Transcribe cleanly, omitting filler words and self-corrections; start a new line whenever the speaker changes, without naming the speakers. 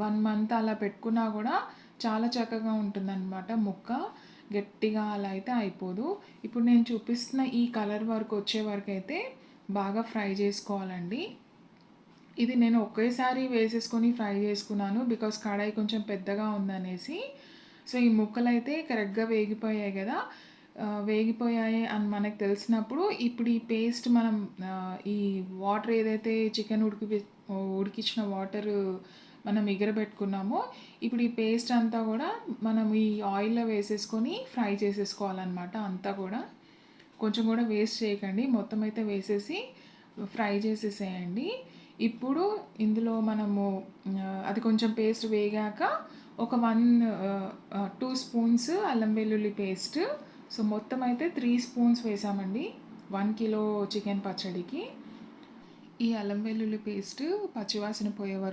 1 month అలా పెట్టుకున్నా కూడా చాలా చక్కగా ఉంటుందన్నమాట. ముక్క గట్టిగా అలా అయితే అయిపోదు. ఇప్పుడు నేను చూపిస్తున్న ఈ కలర్ వరకు వచ్చే వరకైతే బాగా ఫ్రై చేసుకోవాలండి. ఇది నేను ఒకేసారి వేసేసుకొని ఫ్రై చేసుకున్నాను. బికాజ్ కడాయి కొంచెం పెద్దగా ఉందనేసి. సో, ఈ ముక్కలైతే కరెక్ట్‌గా వేగిపోయాయి గదా! వేగిపోయాయి అని మనకు తెలిసినప్పుడు ఇప్పుడు ఈ పేస్ట్ మనం ఈ వాటర్ ఏదైతే చికెన్ ఉడికించిన వాటరు మనం ఎగరబెట్టుకున్నామో, ఇప్పుడు ఈ పేస్ట్ అంతా గూడా మనం ఈ ఆయిల్‌లో వేసేసుకొని ఫ్రై చేసేసుకోవాలనమాట అంతా కూడా. కొంచెం కూడా వేస్ట్ చేయకండి. మొత్తం అయితే వేసేసి ఫ్రై చేసేసేయండి. ఇప్పుడు ఇందులో మనము అది కొంచెం పేస్ట్ వేగాక ఒక 2 స్పూన్స్ అల్లం వెల్లుల్లి పేస్ట్. సో, మొత్తం అయితే 3 స్పూన్స్ వేసామండి 1 కిలో చికెన్ పచ్చడికి. ఈ అల్లం వెల్లుల్లి పేస్ట్ పచ్చివాసన పోయే వరకు